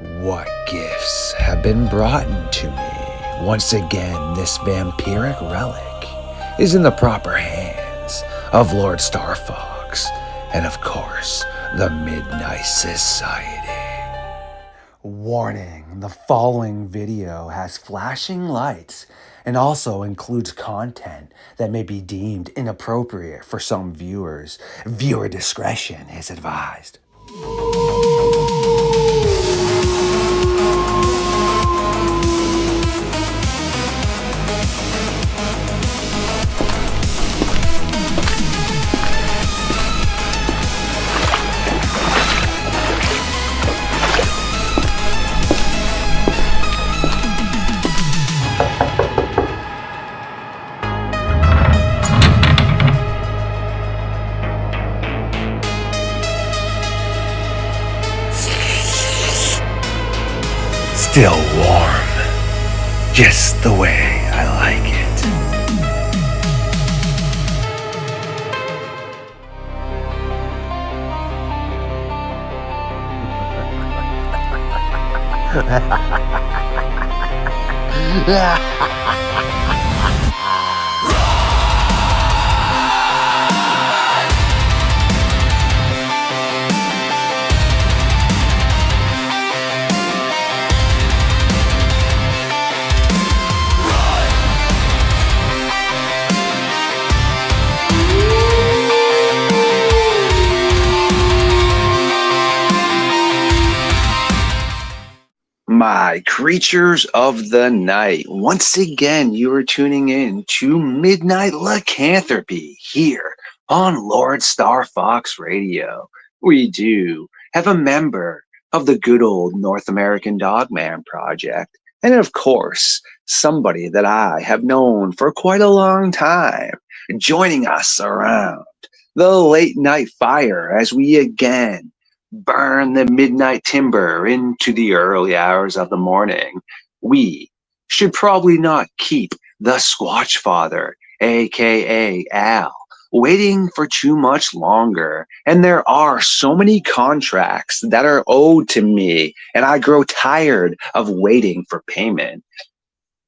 What gifts have been brought to me? Once again, this vampiric relic is in the proper hands of LordeStarfox and, of course, the Midnight Society. Warning, the following video has flashing lights and also includes content that may be deemed inappropriate for some viewers. Viewer discretion is advised. Still warm, just the way I like it. My creatures of the night, once again, you are tuning in to Midnight Lycanthropy here on LordeStarfox Radio. We do have a member of the good old North American Dogman Project, and of course, somebody that I have known for quite a long time, joining us around the late night fire as we again burn the midnight timber into the early hours of the morning. We should probably not keep the Squatch Father, aka Al, waiting for too much longer. And there are so many contracts that are owed to me, and I grow tired of waiting for payment.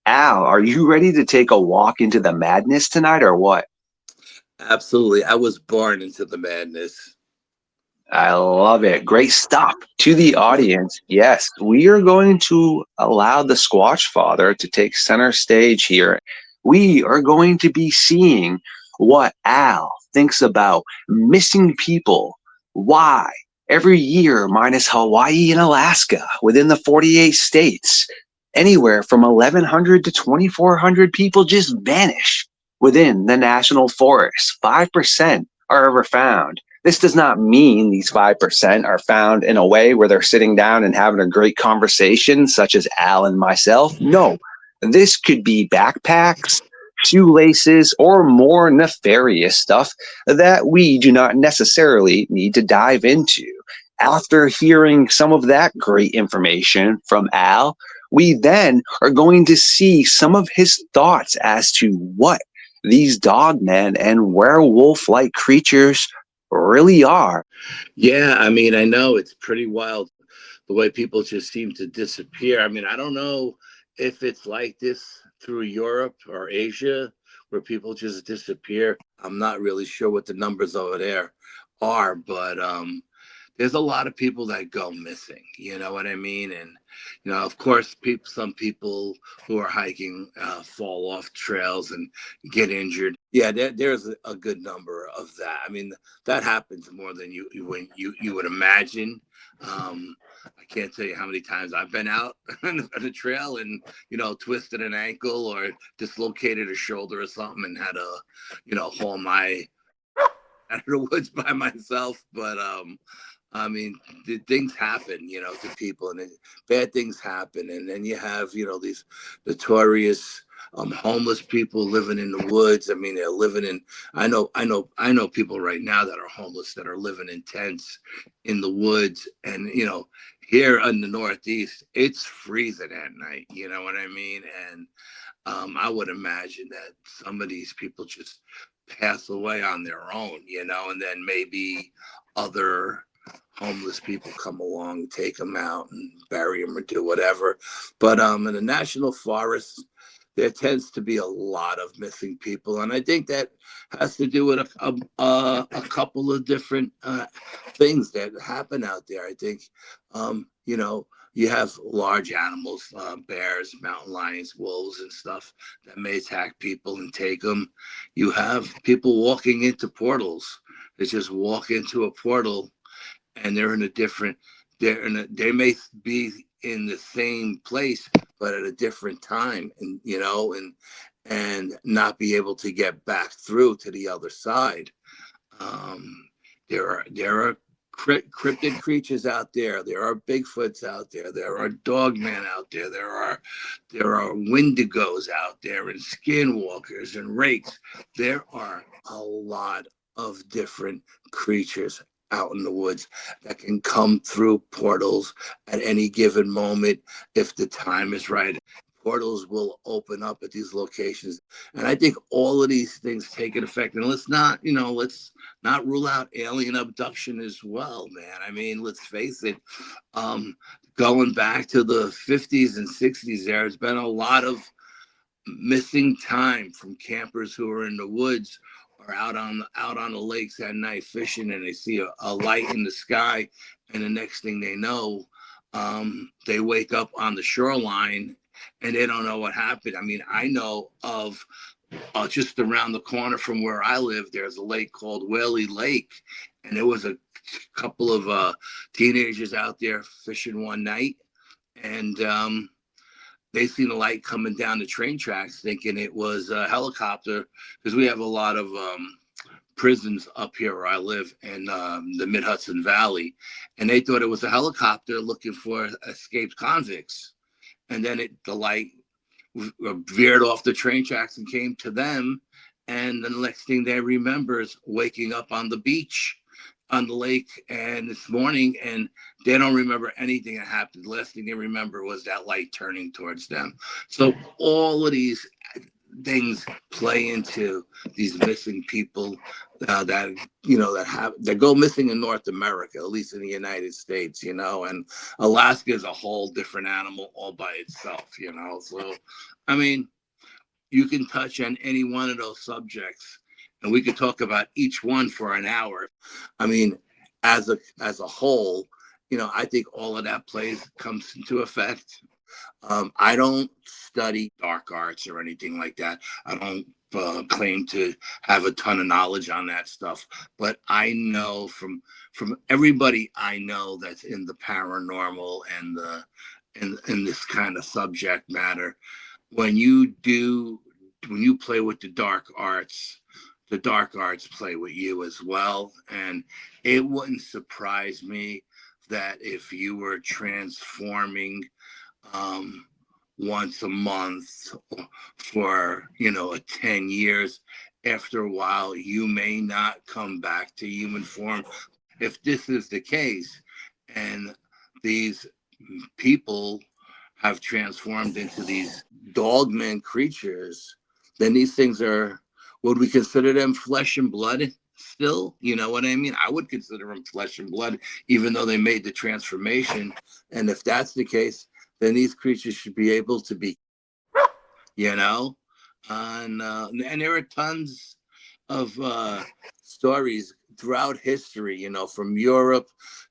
Al, are you ready to take a walk into the madness tonight or what? Absolutely. I was born into the madness. I love it. Great stuff. To the audience, yes, we are going to allow the Squatch Father to take center stage here. We are going to be seeing what Al thinks about missing people. Why? Every year, minus Hawaii and Alaska, within the 48 states, anywhere from 1,100 to 2,400 people just vanish within the national forest. 5% are ever found. This does not mean these 5% are found in a way where they're sitting down and having a great conversation, such as Al and myself. No, this could be backpacks, shoelaces, or more nefarious stuff that we do not necessarily need to dive into. After hearing some of that great information from Al, we then are going to see some of his thoughts as to what these dogmen and werewolf-like creatures really are. Yeah, I mean, I know it's pretty wild the way people just seem to disappear. I mean, I don't know if it's like this through Europe or Asia where people just disappear. I'm not really sure what the numbers over there are, but there's a lot of people that go missing, you know what I mean? And of course, some people who are hiking fall off trails and get injured. Yeah, there's a good number of that. I mean, that happens more than you would imagine. I can't tell you how many times I've been out on a trail and twisted an ankle or dislocated a shoulder or something and had to haul my out of the woods by myself. But I mean, things happen, to people, and bad things happen, and then you have, these notorious homeless people living in the woods. I mean, they're living in. I know people right now that are homeless that are living in tents in the woods, and here in the Northeast, it's freezing at night. You know what I mean? And I would imagine that some of these people just pass away on their own, and then maybe other homeless people come along, take them out and bury them or do whatever. But in the national forests, there tends to be a lot of missing people, and I think that has to do with a couple of different things that happen out there. I think, you have large animals, bears, mountain lions, wolves, and stuff that may attack people and take them. You have people walking into portals. They just walk into a portal and they're in a different they may be in the same place but at a different time, and not be able to get back through to the other side. um, there are cryptid creatures out there. There are Bigfoots out there. There are Dogman out there. There are Wendigos out there, and Skinwalkers and Rakes. There are a lot of different creatures out in the woods that can come through portals at any given moment if the time is right. Portals will open up at these locations, and I think all of these things take an effect. And let's not rule out alien abduction as well, man. I mean, let's face it. Um, Going back to the 50s and 60s, there's been a lot of missing time from campers who are in the woods or out on the lakes at night fishing, and they see a light in the sky, and the next thing they know, they wake up on the shoreline and they don't know what happened. I mean, I know of just around the corner from where I live, there's a lake called Whaley Lake, and there was a couple of teenagers out there fishing one night, and they seen a light coming down the train tracks, thinking it was a helicopter, because we have a lot of prisons up here where I live in the Mid Hudson Valley, and they thought it was a helicopter looking for escaped convicts. And then the light veered off the train tracks and came to them. And the next thing they remember is waking up on the beach on the lake and this morning, and they don't remember anything that happened. The last thing they remember was that light turning towards them. So all of these things play into these missing people that go missing in North America, at least in the United States, and Alaska is a whole different animal all by itself. So, I mean, you can touch on any one of those subjects, and we could talk about each one for an hour. I mean, as a whole, I think all of that comes into effect. I don't study dark arts or anything like that. I don't claim to have a ton of knowledge on that stuff, but I know from everybody I know that's in the paranormal and the in this kind of subject matter, when you play with the dark arts play with you as well. And it wouldn't surprise me that if you were transforming um, once a month for 10 years, after a while you may not come back to human form. If this is the case, and these people have transformed into these dogman creatures, then these things would we consider them flesh and blood still? You know what I mean? I would consider them flesh and blood, even though they made the transformation. And if that's the case, then these creatures should be able to be, you know, and there are tons of stories throughout history, from Europe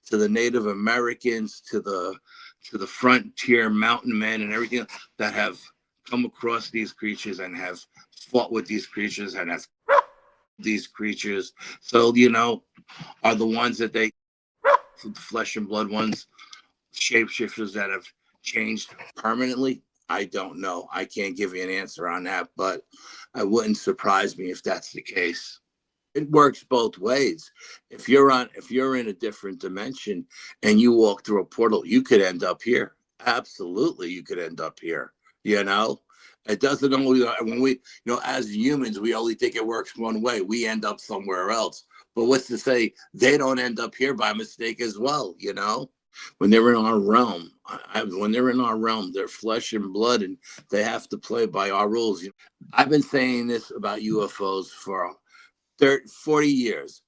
to the Native Americans to the frontier mountain men and everything that have come across these creatures and have fought with these creatures and have these creatures. So, are the ones that they flesh and blood ones shapeshifters that have changed permanently? I don't know. I can't give you an answer on that, but it wouldn't surprise me if that's the case. It works both ways. If you're in a different dimension and you walk through a portal, you could end up here. Absolutely, you could end up here. You know, it doesn't only when we, as humans, we only think it works one way. We end up somewhere else. But what's to say they don't end up here by mistake as well? When they're in our realm, they're flesh and blood, and they have to play by our rules. I've been saying this about UFOs for 30, 40 years.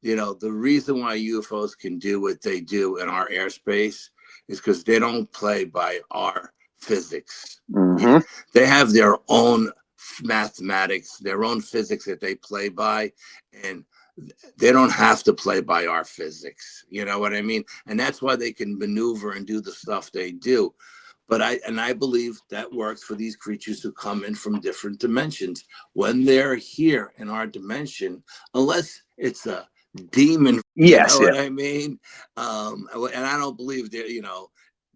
The reason why UFOs can do what they do in our airspace is because they don't play by our physics. Mm-hmm. They have their own mathematics, their own physics that they play by, and they don't have to play by our physics. You know what I mean? And that's why they can maneuver and do the stuff they do. But I believe that works for these creatures who come in from different dimensions. When they're here in our dimension, unless it's a demon, you Yes, know yeah. what I mean? And I don't believe that,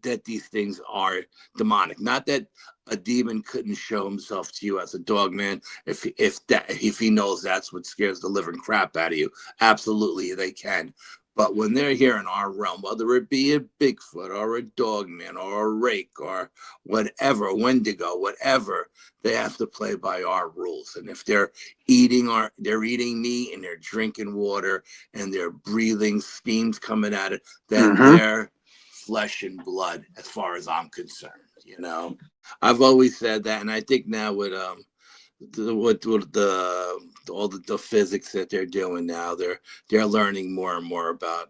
that these things are demonic. Not that a demon couldn't show himself to you as a dog man if he knows that's what scares the living crap out of you. Absolutely, they can. But when they're here in our realm, whether it be a Bigfoot or a Dogman or a Rake or whatever, Wendigo, whatever, they have to play by our rules. And if they're eating meat and they're drinking water and they're breathing steams coming at it, then Mm-hmm. they're flesh and blood, as far as I'm concerned. I've always said that, and I think now with with the all the physics that they're doing now, they're learning more and more about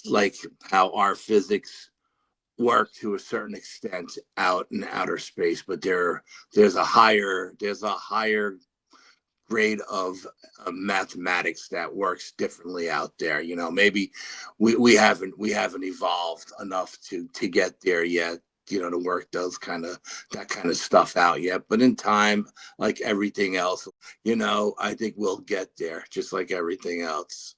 like how our physics work to a certain extent out in outer space, but there's a higher grade of mathematics that works differently out there. Maybe we haven't evolved enough to get there yet. To work that kind of stuff out yet. But in time, like everything else, I think we'll get there, just like everything else.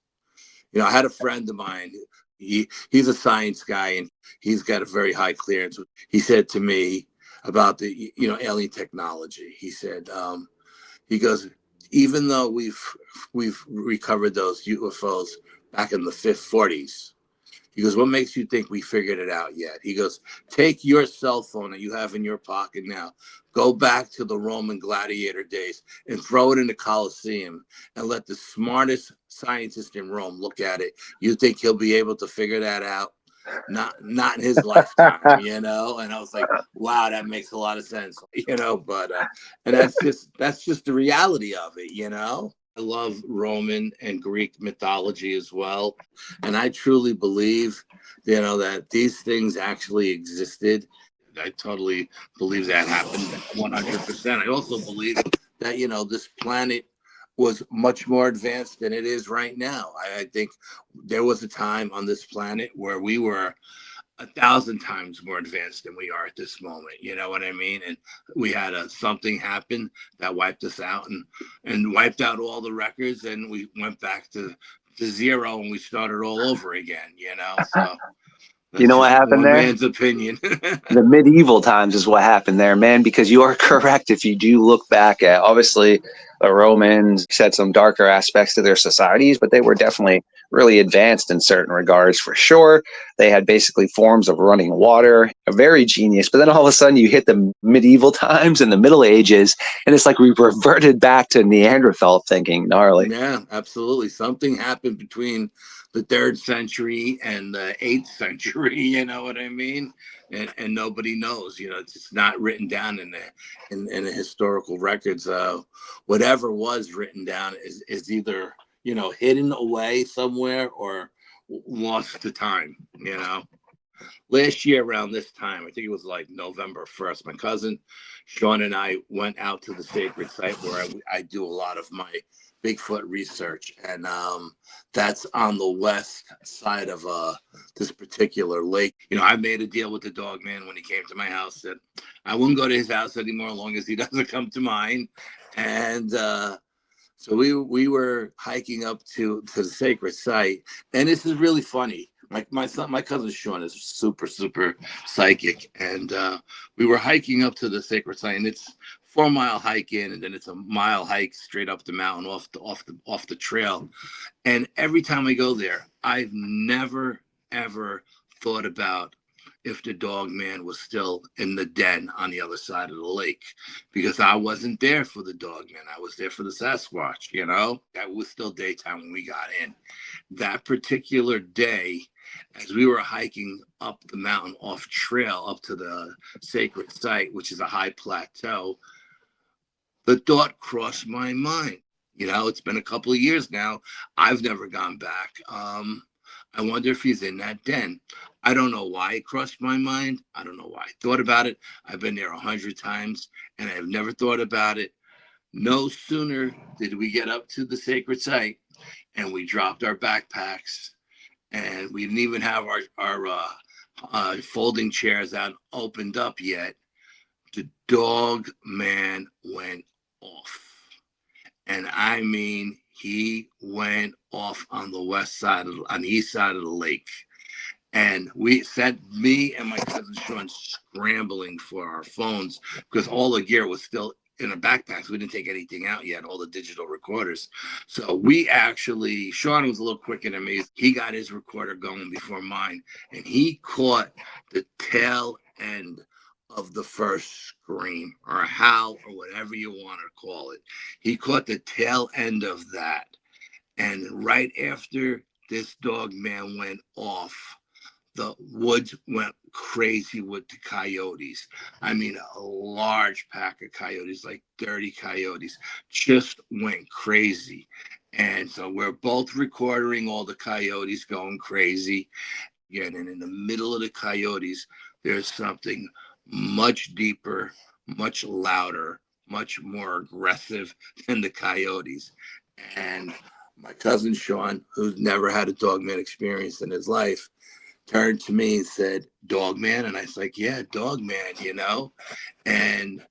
I had a friend of mine. He's a science guy, and he's got a very high clearance. He said to me about the alien technology. He goes, even though we've recovered those UFOs back in the 40s. He goes, what makes you think we figured it out yet? He goes, take your cell phone that you have in your pocket now, go back to the Roman gladiator days and throw it in the Colosseum and let the smartest scientist in Rome look at it. You think he'll be able to figure that out? Not in his lifetime, And I was like, wow, that makes a lot of sense, But and that's just the reality of it. I love Roman and Greek mythology as well, and I truly believe, that these things actually existed. I totally believe that happened 100%. I also believe that this planet was much more advanced than it is right now. I think there was a time on this planet where we were 1,000 times more advanced than we are at this moment. You know what I mean? And we had something happen that wiped us out and wiped out all the records, and we went back to zero and we started all over again. So You that's know what just happened one there? man's opinion. The medieval times is what happened there, man, because you are correct. If you do look back at, obviously, the Romans had some darker aspects to their societies, but they were definitely really advanced in certain regards for sure. They had basically forms of running water, very genius. But then all of a sudden you hit the medieval times and the Middle Ages, and it's like we reverted back to Neanderthal thinking, gnarly. Yeah, absolutely. Something happened between the 3rd century and the 8th century. You know what I mean? And nobody knows. It's not written down in the historical records. Whatever was written down is either hidden away somewhere or lost to time. Last year around this time, I think it was like November 1st, my cousin Sean and I went out to the sacred site where I do a lot of my Bigfoot research. And that's on the west side of this particular lake. I made a deal with the dog man when he came to my house that I wouldn't go to his house anymore as long as he doesn't come to mine. And so we were hiking up to the sacred site, and this is really funny. My cousin Sean is super psychic, and we were hiking up to the sacred site, and it's 4 mile hike in, and then it's a mile hike straight up the mountain off the trail. And every time I go there, I've never ever thought about if the dog man was still in the den on the other side of the lake, because I wasn't there for the dog man. I was there for the Sasquatch. That was still daytime when we got in. That particular day, as we were hiking up the mountain off trail up to the sacred site, which is a high plateau, the thought crossed my mind. It's been a couple of years now. I've never gone back. I wonder if he's in that den. I don't know why it crossed my mind. I don't know why I thought about it. I've been there 100 times and I have never thought about it. No sooner did we get up to the sacred site and we dropped our backpacks and we didn't even have our folding chairs out opened up yet. The dog man went off. And I mean, he went off on the on the east side of the lake. And we sent me and my cousin Sean scrambling for our phones because all the gear was still in our backpacks. We didn't take anything out yet, all the digital recorders. So we actually, Sean was a little quicker than me. He got his recorder going before mine, and he caught the tail end of the first scream or howl or whatever you want to call it. He caught the tail end of that. And right after this dog man went off, the woods went crazy with the coyotes. I mean, a large pack of coyotes, like 30 coyotes, just went crazy. And so we're both recording all the coyotes going crazy. Yeah, and in the middle of the coyotes, there's something much deeper, much louder, much more aggressive than the coyotes. And my cousin Sean, who's never had a dogman experience in his life, turned to me and said, Dogman? And I was like, yeah, Dogman. And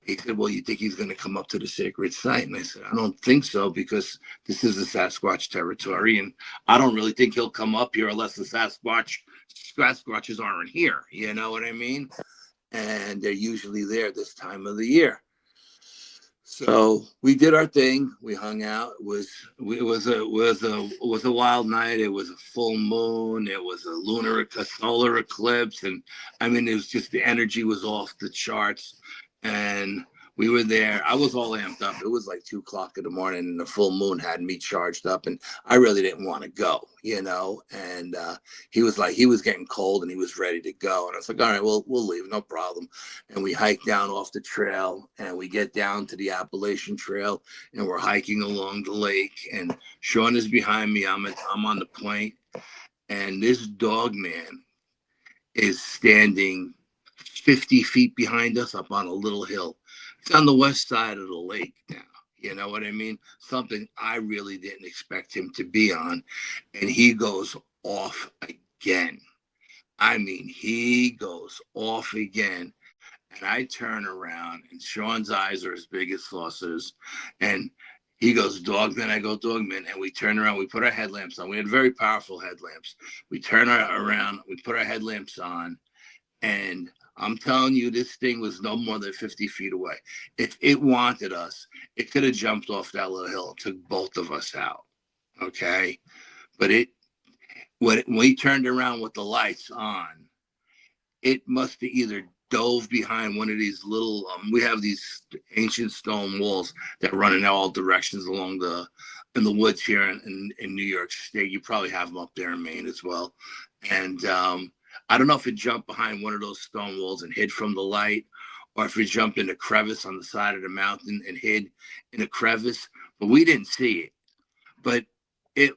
he said, well, you think he's going to come up to the sacred site? And I said, I don't think so, because this is the Sasquatch territory. And I don't really think he'll come up here unless the Sasquatches aren't here. You know what I mean? And they're usually there this time of the year. So we did our thing. We hung out. It was a wild night. It was a full moon. It was a solar eclipse, and I mean, it was just the energy was off the charts. And we were there. I was all amped up. It was like 2 o'clock in the morning, and the full moon had me charged up, and I really didn't want to go. And he was getting cold, and he was ready to go. And I was like, all right, well, we'll leave, no problem. And we hike down off the trail, and we get down to the Appalachian Trail, and we're hiking along the lake. And Sean is behind me. I'm on the point, and this dog man is standing 50 feet behind us up on a little hill. It's on the west side of the lake now. You know what I mean? Something I really didn't expect him to be on. And he goes off again. I mean, he goes off again. And I turn around, and Sean's eyes are as big as saucers. And he goes, Dogman. I go, Dogman. And we turn around. We put our headlamps on. We had very powerful headlamps. We turn around. We put our headlamps on. And I'm telling you, this thing was no more than 50 feet away. If it wanted us, it could have jumped off that little hill and took both of us out. Okay. But when we turned around with the lights on, it must have either dove behind one of these little we have these ancient stone walls that run in all directions along in the woods here in New York State. You probably have them up there in Maine as well. And I don't know if it jumped behind one of those stone walls and hid from the light, or if it jumped in a crevice on the side of the mountain and hid in a crevice, but we didn't see it. But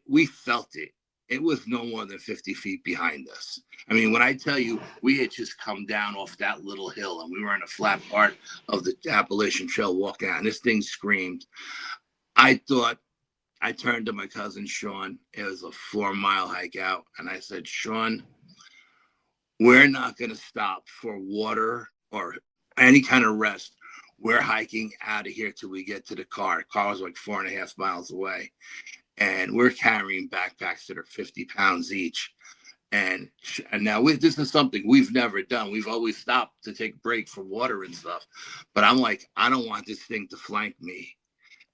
we felt it. It was no more than 50 feet behind us. I mean, when I tell you, we had just come down off that little hill, and we were in a flat part of the Appalachian Trail walking out, and this thing screamed. I turned to my cousin Sean. It was a 4 mile hike out, and I said, Sean, we're not going to stop for water or any kind of rest. We're hiking out of here till we get to the car. The car was like 4.5 miles away. And we're carrying backpacks that are 50 pounds each. And now this is something we've never done. We've always stopped to take a break for water and stuff. But I'm like, I don't want this thing to flank me.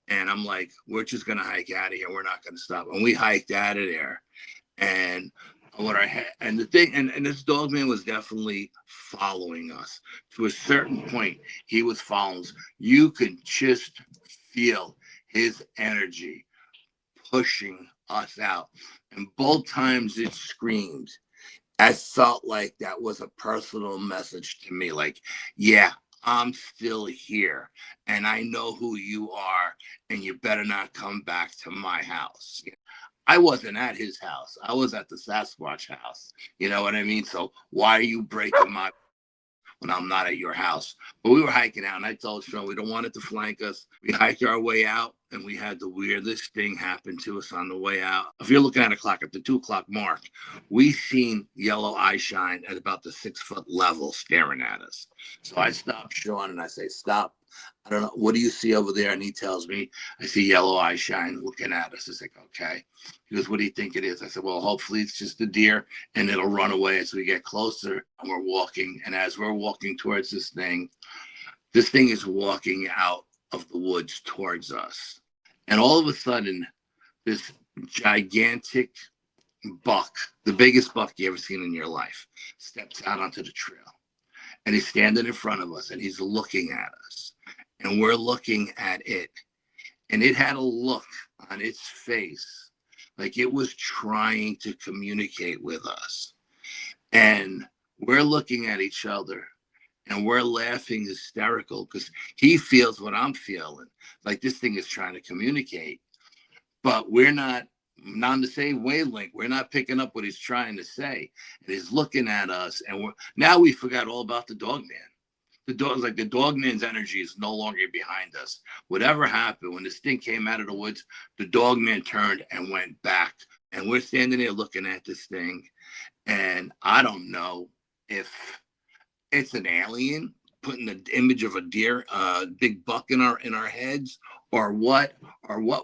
And I'm like, we're just going to hike out of here. We're not going to stop. And we hiked out of there. And what I had, and the thing, and this dog man was definitely following us to a certain point. He was following us. You could just feel his energy pushing us out. And both times it screamed. I felt like that was a personal message to me. Like, yeah, I'm still here and I know who you are, and you better not come back to my house. I wasn't at his house. I was at the Sasquatch house. You know what I mean? So why are you breaking my when I'm not at your house? But we were hiking out, and I told Sean we don't want it to flank us. We hiked our way out, and we had the weirdest thing happen to us on the way out. If you're looking at a clock at the 2 o'clock mark, we seen yellow eye shine at about the 6 foot level staring at us. So I stopped Sean and I say, "Stop. I don't know. What do you see over there?" And he tells me, "I see yellow eye shine looking at us." It's like, okay. He goes, "What do you think it is?" I said, "Well, hopefully it's just a deer and it'll run away as we get closer." And we're walking. And as we're walking towards this thing is walking out of the woods towards us. And all of a sudden, this gigantic buck, the biggest buck you ever seen in your life, steps out onto the trail. And he's standing in front of us and he's looking at us. And we're looking at it. And it had a look on its face like it was trying to communicate with us. And we're looking at each other and we're laughing hysterical because he feels what I'm feeling. Like this thing is trying to communicate, but we're not on the same wavelength. We're not picking up what he's trying to say. And he's looking at us, and now we forgot all about the dog man. The dogman's energy is no longer behind us. Whatever happened when this thing came out of the woods, the dogman turned and went back. And we're standing there looking at this thing, and I don't know if it's an alien putting the image of a deer, big buck in our heads, or what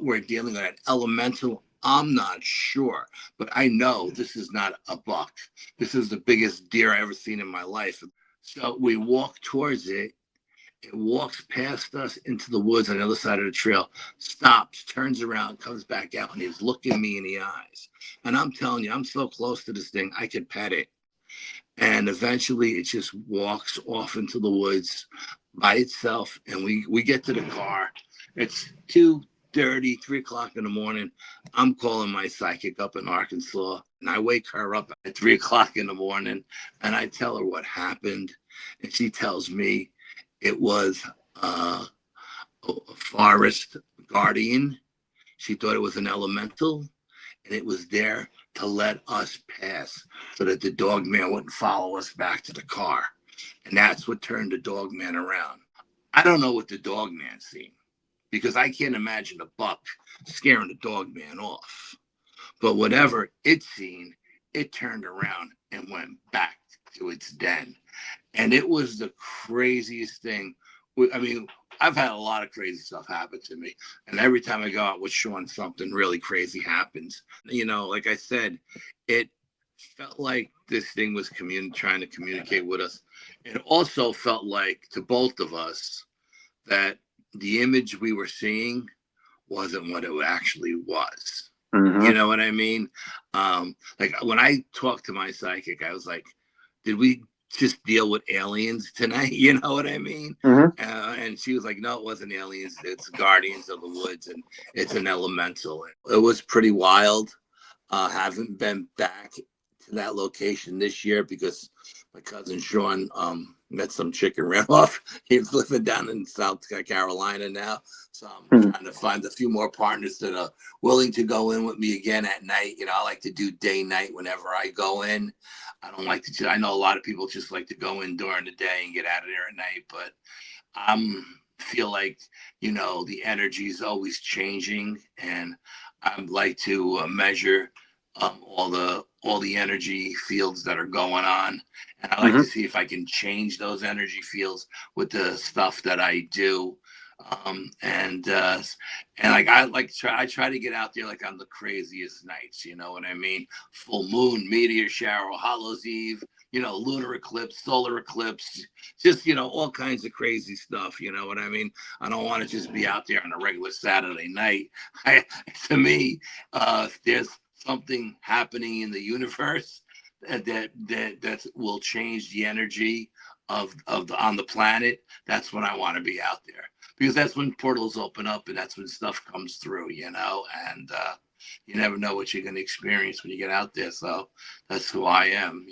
we're dealing with. An elemental. I'm not sure, but I know this is not a buck. This is the biggest deer I ever seen in my life. So we walk towards it. It walks past us into the woods on the other side of the trail, stops, turns around, comes back out, and he's looking me in the eyes. And I'm telling you, I'm so close to this thing, I could pet it. And eventually it just walks off into the woods by itself. And we get to the car. It's 2:30, 3 o'clock in the morning. I'm calling my psychic up in Arkansas, and I wake her up at 3 o'clock in the morning and I tell her what happened. And she tells me it was a forest guardian. She thought it was an elemental, and it was there to let us pass so that the dog man wouldn't follow us back to the car. And that's what turned the dog man around. I don't know what the dog man seen because I can't imagine a buck scaring the dog man off. But whatever it seen, it turned around and went back to its den. And it was the craziest thing. I mean, I've had a lot of crazy stuff happen to me, and every time I go out with Sean, something really crazy happens. Like I said, it felt like this thing was trying to communicate with us. It also felt like to both of us that the image we were seeing wasn't what it actually was. You Mm-hmm. know what I mean? Like when I talked to my psychic, I was like, did we just deal with aliens tonight? You know what I mean? Mm-hmm. And she was like, no, it wasn't aliens. It's guardians of the woods, and it's an elemental. It was pretty wild. Haven't been back to that location this year because my cousin Sean met some chick and ran off. He's living down in South Carolina now. So I'm Mm-hmm. trying to find a few more partners that are willing to go in with me again at night. I like to do day night whenever I go in. I don't like to. I know a lot of people just like to go in during the day and get out of there at night, but I'm feel like the energy is always changing, and I like to measure all the energy fields that are going on, and I like to Mm-hmm. see if I can change those energy fields with the stuff that I do. And like I try to get out there like on the craziest nights, you know what I mean? Full moon, meteor shower, Hallows Eve, lunar eclipse, solar eclipse, just all kinds of crazy stuff. You know what I mean? I don't want to just be out there on a regular Saturday night. To me, if there's something happening in the universe that will change the energy of the on the planet, that's when I want to be out there, because that's when portals open up and that's when stuff comes through, and you never know what you're going to experience when you get out there. So that's who I am.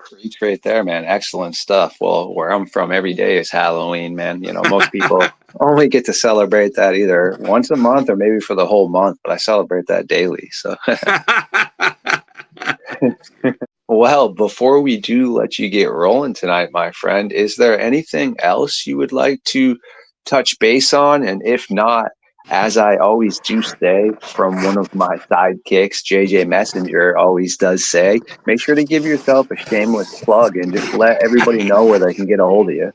Preach right there, man. Excellent stuff. Well, where I'm from, every day is Halloween, man. Most people only get to celebrate that either once a month or maybe for the whole month, but I celebrate that daily. So, well, before we do let you get rolling tonight, my friend, is there anything else you would like to touch base on? And if not, as I always do say from one of my sidekicks, JJ Messenger always does say, make sure to give yourself a shameless plug and just let everybody know where they can get a hold of you.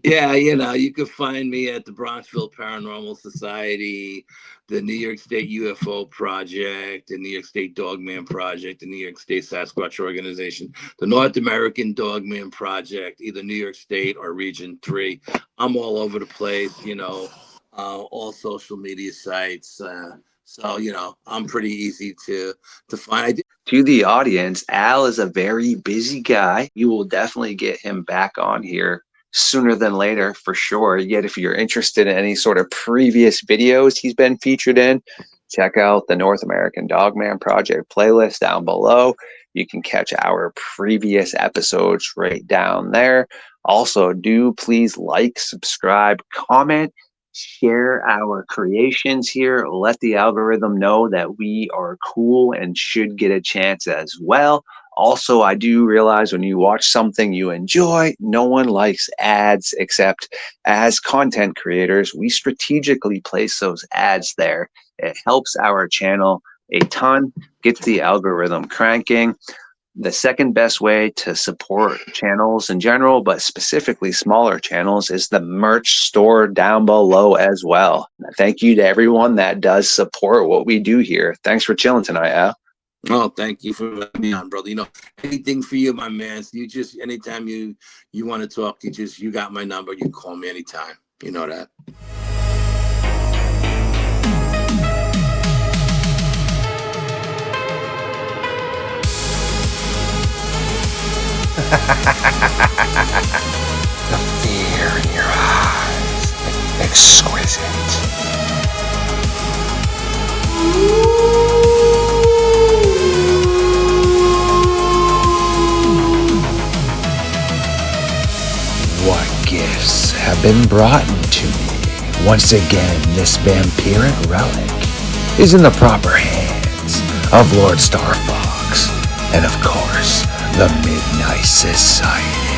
Yeah, you can find me at the Bronxville Paranormal Society, the New York State UFO Project, the New York State Dogman Project, the New York State Sasquatch Organization, the North American Dogman Project, either New York State or Region 3. I'm all over the place, all social media sites. So, I'm pretty easy to find. To the audience, Al is a very busy guy. You will definitely get him back on here sooner than later for sure. Yet, if you're interested in any sort of previous videos he's been featured in, check out the North American Dogman Project playlist down below. You can catch our previous episodes right down there. Also, do please like, subscribe, comment, share our creations here. Let the algorithm know that we are cool and should get a chance as well. Also, I do realize when you watch something you enjoy, no one likes ads except as content creators. We strategically place those ads there. It helps our channel a ton, gets the algorithm cranking. The second best way to support channels in general, but specifically smaller channels, is the merch store down below as well. Thank you to everyone that does support what we do here. Thanks for chilling tonight, Al. Oh, thank you for letting me on, brother. Anything for you, my man. So anytime you want to talk, you got my number. You call me anytime. You know that. The fear in your eyes, exquisite. What gifts have been brought to me? Once again, this vampiric relic is in the proper hands of LordeStarfox and, of course, the Midnight Society.